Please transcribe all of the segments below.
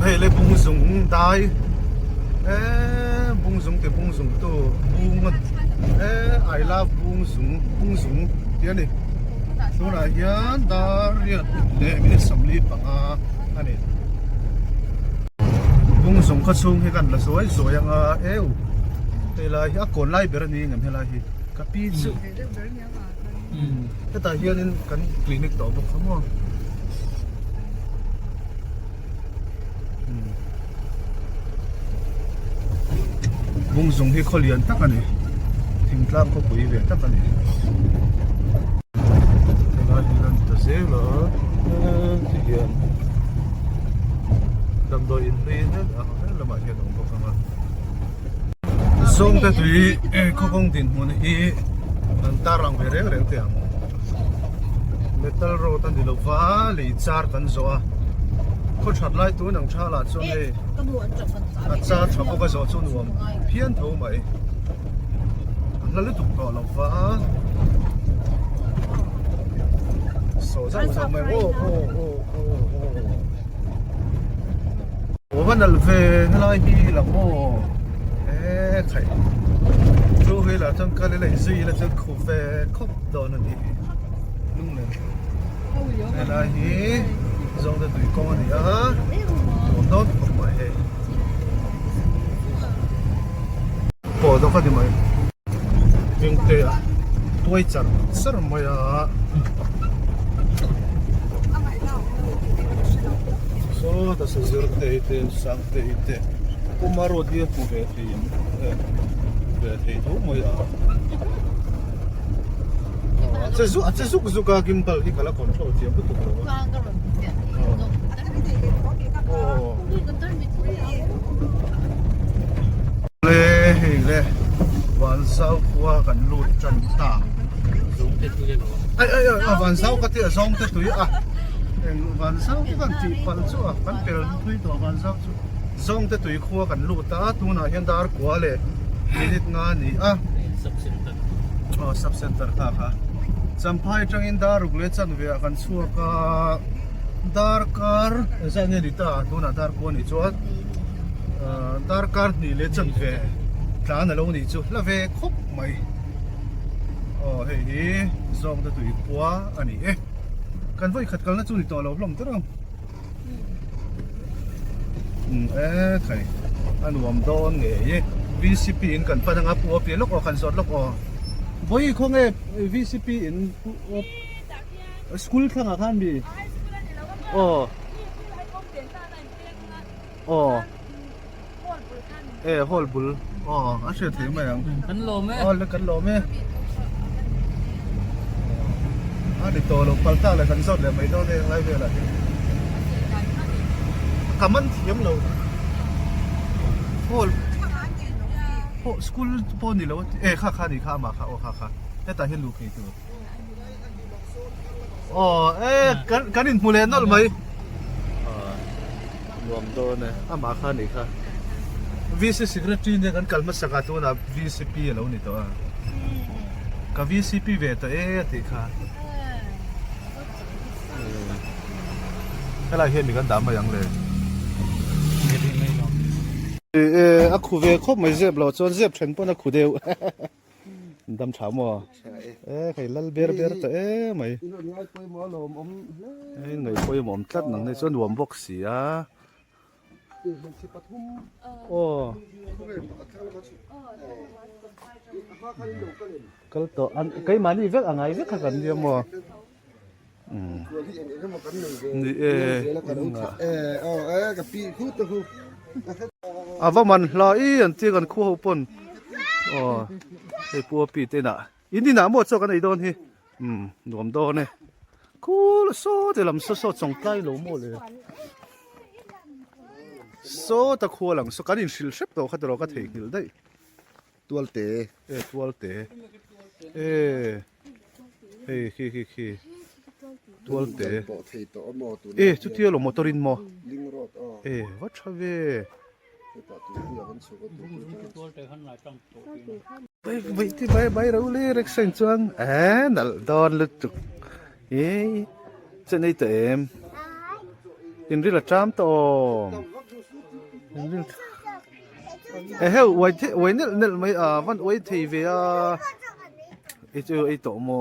hay là bung súng tai bung súng thì bung súng to bung ai là bung súng thế này số là hiện đã riết để mình xử lý bằng anh này bung súng khát súng hay gần là số yang hay là hiện còn lại bên này ngầm hay là hiện cái pi sự cái tại hiện nên cái clinic đó bốc không không bung súng thì khó liền tắc anh này thỉnh thoảng có quỷ về tắc anh này là hiện ta sẽ là thì hiện đầm đôi in đi hết là mà hiện động bốc không sông ta tùy có công tin muốn đi ta rằng về đấy là tiền metal road tan đi lâu phá lì char tan rồiเขาชัดไล่ตัวหนังชาลาดส่วนเลยอาจารย์ชอบก็สอนส่วนรวมเพี้ยนเท่าไหมแล้วลุกต่อเราฟ้าสอนสั่งสั่งไหมโอ้วันนั้นเฟนอะไรที่เราโอ้ใครรู้เหรอจังกันเลยสิแล้วจะคู่เฟคบโดนนั่นเองนุ่งเลยอะไรgiống như tụi con này á, một đốt không phải hết, bỏ đâu có gì mà, nhưng thế à, tôi chẳng sợ mày à, số ta sẽ giữ thế sang thế, cũng mà rồi đi phụ về thì thú mày à, sẽ giúp cái gimbal thì cả là control thì không được đâu. Lêวันเสาร์ว่ากันลุยจันตาวันเสาร์ก็ที่ส่งที่ตุยวันเสาร์กันที่ปัลจุกันเป็นตุยตัววันเสาร์ส่งที่ตุยขัวกันลุยตาตัวน่ะเห็นดาร์กัวเลยมีงานนี่ซับเซ็นเตอร์ค่ะจำพายจังอินดารุกเลจันเวียกันชัวก็ดาร์การ์จะเนี่ยดิตาตัวน่ะดาร์กัวนี่จวดดาร์การ์นี่เลจันเวียร้านเรานี่จู่แล้วเวคบไหมเฮ้ยซองตัวอีกปัวอันนี้กันไว้ขัดกันแล้วจู่นี่ต่อเราลงตัวเราใครอันรวมโดนเงี้ย VCP อินกันพันงับปัวเปลี่ยนลูกออกกันสดลูกออกบ่อยคงVCP อินสกูลข้างอาคารบีฮอลบุลอาเชื่อถือไหมยังกันโลไหมแล้วกันโลไหมดิโตลงปัลต้าเลยกันสดเลยไม่ต้องได้ไรเวลาคำมันเทียมเราสกูลปนนี่แล้วข้านี่ข้ามาข้าแต่ตาเห็นลูกนี่ตัวกันอินมูเลนนั่นไหมรวมตัวเนี่ยมาข้านี่ข้าVC Secretary เนี่ยกันkalma saka to na VCP แล้วนี่ตัวก็ VCP เวทติค่ะอะไรเห็นมีกันดำมาอย่างเลยคูเวครบไม่เจ็บหรอกจนเจ็บฉันปนคูเดียวดำฉามอ่ะใครลัลเบียร์ตัวไม่ไงป่วยหมอมตัดหนังในส่วนรวมบกเสียก็ตัวอันไก่มันนี่เวกอะไรเวกขันเดียวมั้งนี่กับปีคู่ตัวว่ามันลอยอันที่กันคู่ปนไอ้ปัวปีเตน่ะอินดีน่ะหมดโซกันไอ้โดนที่รวมโดนเนี่ยคู่ละโซ่แต่ลำโซ่ส่งใกล้หลงหมดเลยโซ่ตะคัวหลังโซ่กันอินชิลเชฟตัวขัดเราก็เทกิลได้ตัวเตะขี้ตัวเตะชุดเที่ยวหลงมอเตอรินมอวัชเวไปที่ใบเราเล็กเส้นจวนนั่นดอนลึกจุกจะในเต็ม in ri la tram to heo wai nel mai van wai thei ve a ei to mo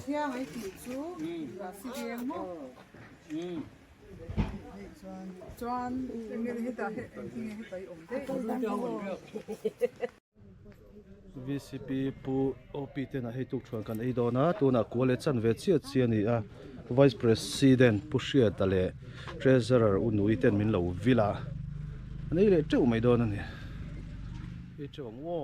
Siang ai ti chu la si riang mo chuan ngel he ta he tai om de VCP pu OP te na heituk chuan kan ei dona tuna kuale chan ve chia chia ni a vice president pushia tale treasurer unui ten min lo vila nei le cheu mai don ani e cheu wo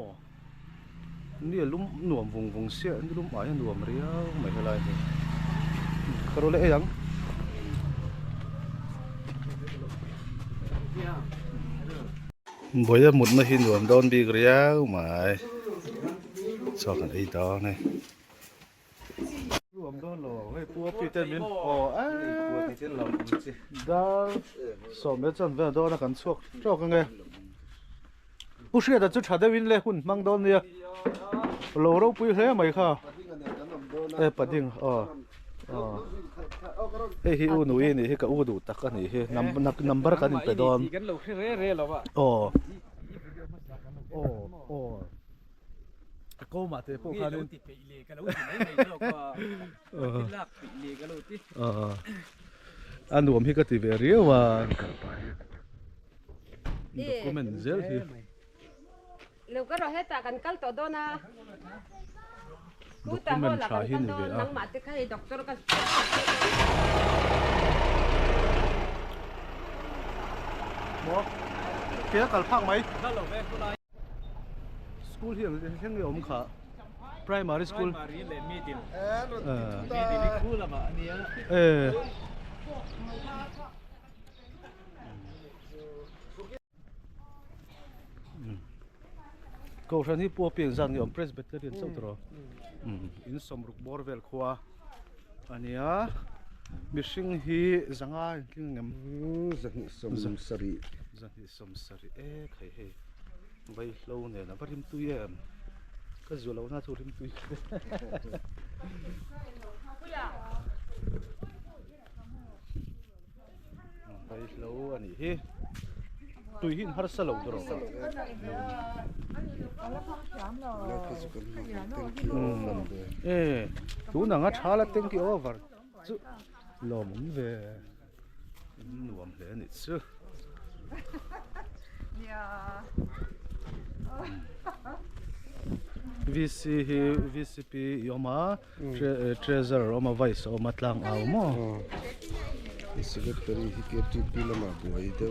ni lum nuam vung sia ni lum ai nuam ria mai helai ni karole e yang boya mut na hin nuam don bi ria mai cho kan ei đó này ruộng đó lò cái búa pi tên mình búa pi tên lòng chứ đó sổ mấy chân về đó là cần suộc cho cái nghe bố sĩ đã chút chả để win lệ hun mang đó nè lò đâu bùi thế mày khá ê bắt đinh ê hi u nuôi này hi cả u đủ tắc cái này hi number cái này phải đó cô mà thế cô khá lên anh uống hết cái tivi riêu và document zel thì nếu có rồi hết ta cần cắt tổ đó na cú ta hoa là cần đó nắng mặt thì cái doctor cần mua kia cần phăng mấy school here hiện người ông khá primary school middle school là mà anh câu chuyện hi po piang rằng ông presbyterian sau đó in som ruk borvel khoa ania missing hi zanga ngam som sari khai he vai lâu nè nó bắt rim tui em cái dù lâu na thu rim tui vai lâu anh hi tui hin har sa lâu rồi tú nàng á chả là thank you over chứ lo muốn về nuông thế này chứ VCP yoma treasurer oma vice oma tlang au mo secretary HKTP lama buai de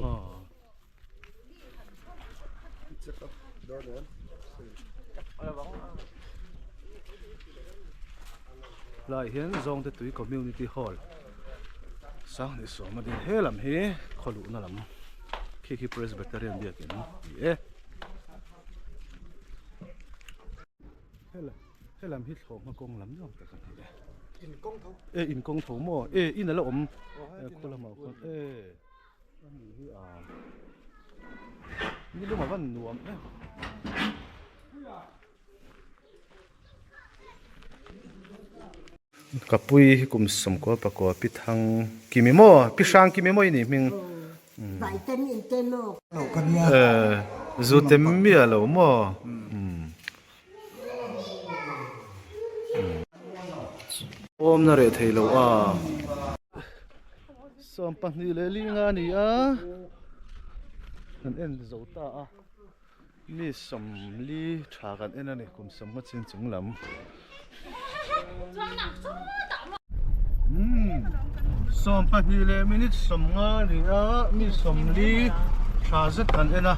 lại hiến zong te tui community hall sang ni so ma din he lam he kholu na lam khi presbyterian dia ken he lam hit thong ma kong lam jong ta kan he in kong thong mo in la om khula ma khon ani hi ni lu ma van nuam kapui kum som ko pa ko pithang kimimo pisang kimimo ni ming đại tên in tên nó zu tem mi alo mo om na re thailo a som pa ni le li nga ni a nan en zo ta a mi som li tha kan en ani kum som ma chin chung lam som pa ni le minute som nga ni a mi som li tha zat kan en a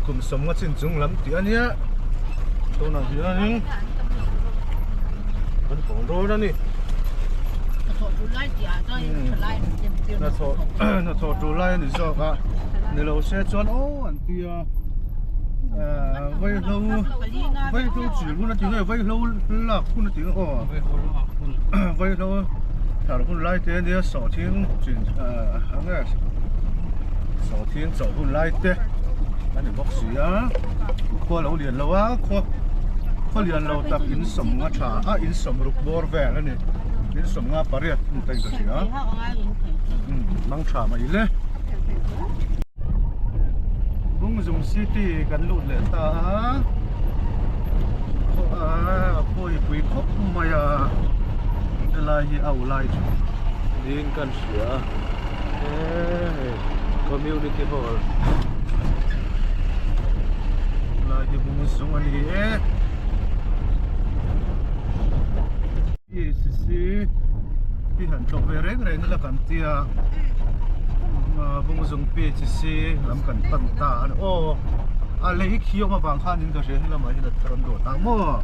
kum som ma chin chung lam ti ania to na hi ani anh còn rồi đó nè nó thọ trụ lại thì sao cả nếu lâu xe chọn ô anh kia vay lâu chỉ cũng là tiếng này vay lâu là cũng là tiếng vay lâu thảo cũng lại tiền đi 6天chuyển hàng ngày 6天走cũng lại tiền อันนี้บอกเสียขวเราเรียนแล้วว่าขวเรียนเราตักอินสมงาชาอินสมรุกบอร์แวแล้วนี่อินสมงาปารีสนี่เป็นตัวเสียมังชามาอีกเลยบุ้งซุงซิตี้กันลุดเลยตาคุยคบมายาอะไรเอาไล่ดินกันเสียcommunity hall lagi mengusung ini sisi pihan cok bereng ini lah kan tia mengusung sisi lam kan pantan oh alih kiyo ma bangkhan in kasih lah mah ini terando tamo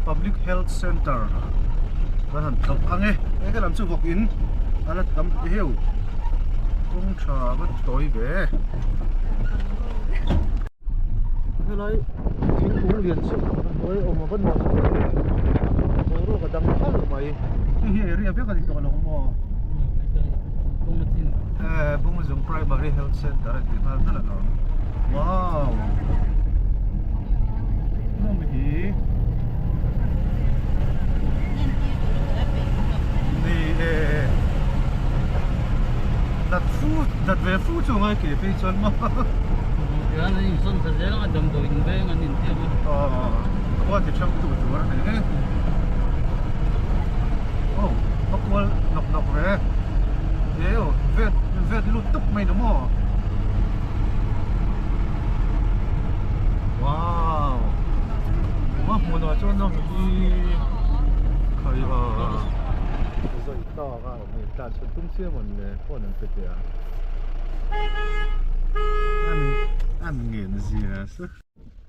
public health center kan cok ange lam cuk in alat kam hiu công trà vẫn tối về thế này chính cũng liền sự với ông mà vẫn mò rồi cả đằng khác rồi mày cái area biết cái gì đó là không mò bung dùng primary health center thì nó rất là lớn wow nó mới đặt về phu cho ngay kể về chân mà cái này son thật ra là đầm đồi về ngân nhìn theo qua thì trong tủ tủ này bắt qua nọc về đấy về lụt tốc mày đúng không wow mà muốn nói cho nó đi khởi rồi to cả mình ta cho tung xe mình có nên phải thế ăn nghiền gì à chứ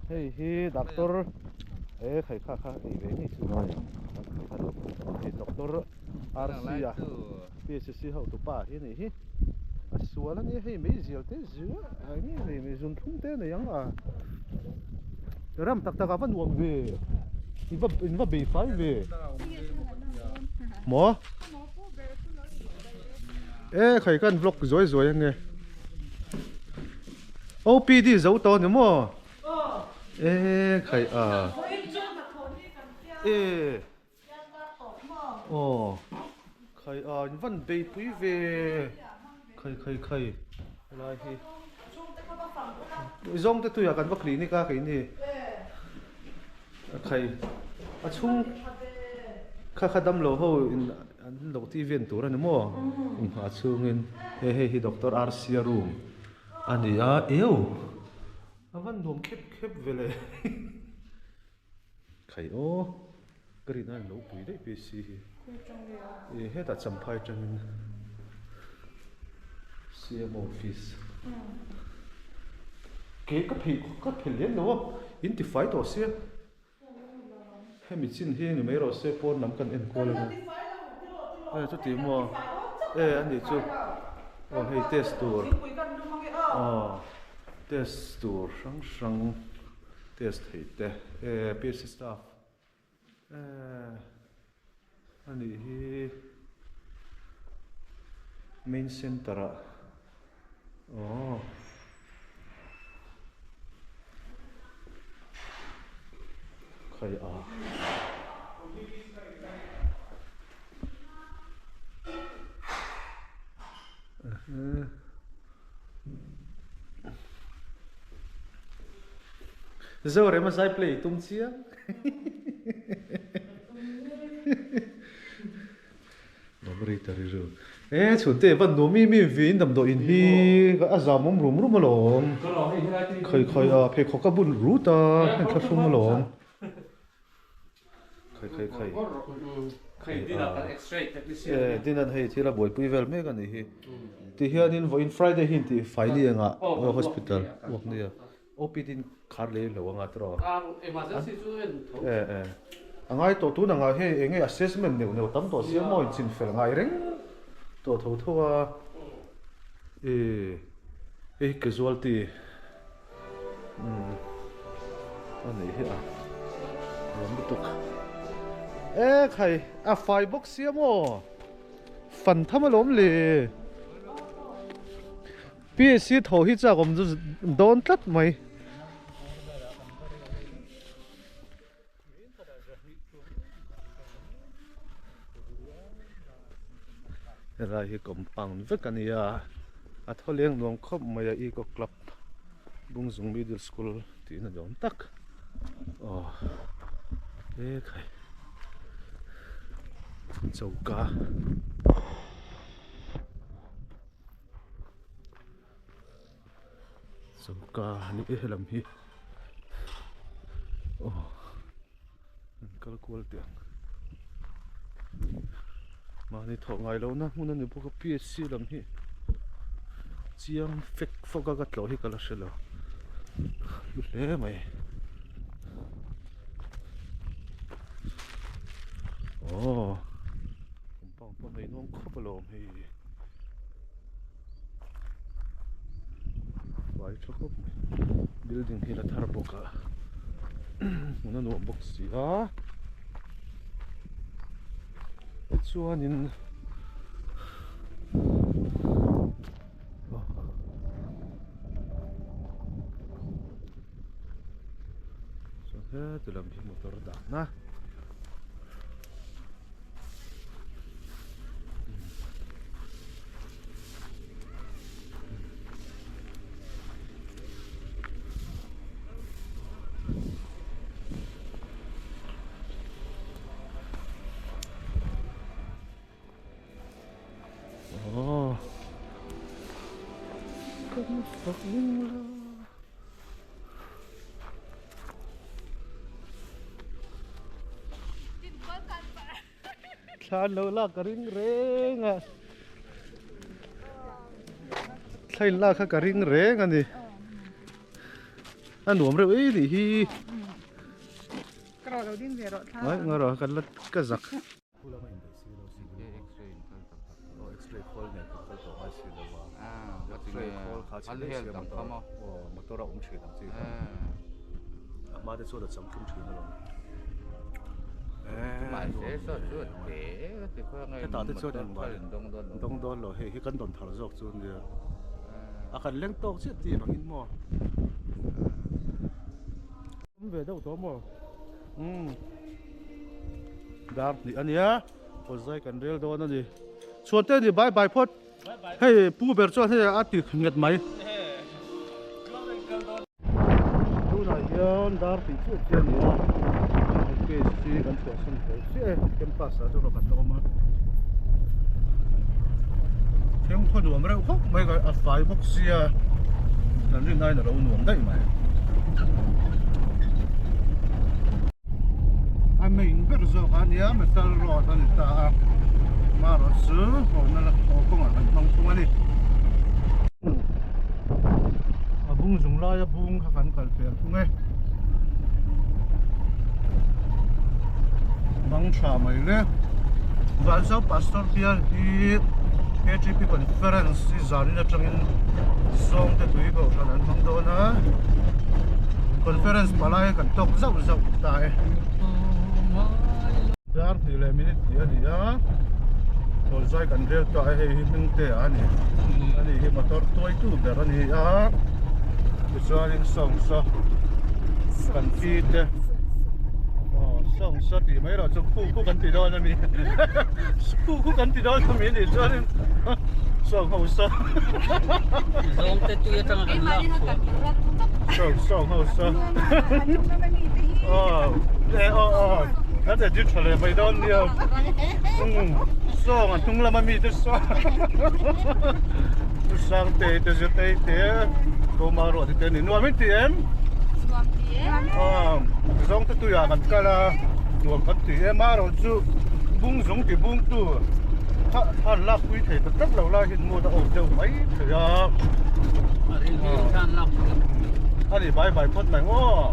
hey doctor khai khai vềนี่สุดเลยdoctor Arsia PSC hậu tụ pa thế này suala ni hey mấy giờ thế chứ anh này dùng thung thế này yang à ram tak tak apa nuang về inva bị phái về mỏ khởi căn vlog rồi anh nghe OPD dấu to nữa mỏ khởi khởi vẫn bị quý về khởi lại thì giống thế tôi cần vào clinic cái này khởi chung khá đâm lâu hồi đầu tiên viên tổ ra nữa mà chung in hey doctor Arsia room anh ấy yêu vẫn đom khép về lại khởi cái này lâu bụi đấy bị gì hết đã chăm phai chân CM office cái phê liền đâu in thì phải tổ xe hay mình xin hi người mấy rồi xe phone nắm cần em qua luôn chút tí mua anh đi chú hay test tour test tour sang test hết đấy PC staff anh đi main center khai rồi mà sai play tung chia nó beri tari rồi chuẩn tệ vẫn đồ mi vin đầm đồ in hi cái azam mồm rúm mà lom khai phê khó các bún rú ta hay các sung mà lom khai đi nan hay thì là buổi vui vẻ mấy cái này thì hiện in Friday hin thì phải đi ngã hospital hoặc đi OPD khá lệ là ngã trò ngay tổ tu ngay hay ngay assessment nếu tấm tổ xem mọi chuyện phải ngay reng tổ thấu thua casualty anh này hết làm một tục khai firebox xem phần thăm lốm lì PSC thầu hít ra gồm đón tất mày ra hi compound vek ani a tholeng nuam khop mai a eco club Bungzung Middle School ti na don tak e khai chauka ni ehlam hi kal kwal tiang mani tho ngai lo na mun ani boka PSC lam hi chiang fek foga gat lo hi kala shelo le mai compound pa mai nong khopalo hi vai chokop building hi la thar boka mun no box si chuanin so he tulam hi motor dah na Than lâu la karing reng à thay la kha karing reng ani anh nuông rồi ấy thì hi Kalau lo din vero tha. nói ngờ rồi cần lật cái giặc X-ray call này có phải tổ IC đâu mà X-ray call khá chỉ để xem mà tôi đã ủng chỉ làm gì mà để số được sống không chỉ nữa Mà sẽ sốt suốt để thì có người cái tao tới số này mà đông đôn rồi hay cái cân đồn thảo dọc xuống đi cần lên tàu chết gì bằng in mò không về đâu đó mò đam thì anh nhá có dây cần rêu đó nó gì chuột tên thì bye bye phốt hay pu bể cho hay át thì nghẹt máy tu này yon dar thì chuột tên gì cái gì cần phải xem thấy chứ em pass ra cho nó cần đâu mà thêm thôi đùa mà đâu không mấy cái phải bốc xia làm như này là đâu nuông đấy mà anh mình biết rồi anh nhớ mà tao rồi tao đi ta mà rồi sứ rồi nó là không ở bên trong không anh đi bung dùng lại bung khá khăn cần phải không nghe băng trà mày đấy và sau pastor bia thì KGP conference thì giờ này trong những song để tụi bảo cho nên mong đó na conference mà lại cần tốc dốc tại giờ thì là minute thì á rồi sai cần rêu tại hay mình tệ anh ấy motor toy tu để anh ấy á cho nên song cần phi thế song thì mấy rồi trong khu cần tỷ đô là mình khu cần tỷ đô là mình để cho nên song hậu song Zong te tu ya tang kan la. song hậu song nó sẽ giúp cho lại mấy đòn nhiều song à tung là mà mình được song sang tê tê tê tê cô mà rồi thì tên nuôi mấy tiền giống như tôi ăn cái là nuôi cái thì em mà rồi chú bung giống thì bung tu han lạc quý thể tất lâu la hiện mua đã ổn đâu mấy thì Ari ni kan la. anh đi bài bài phốt này ngó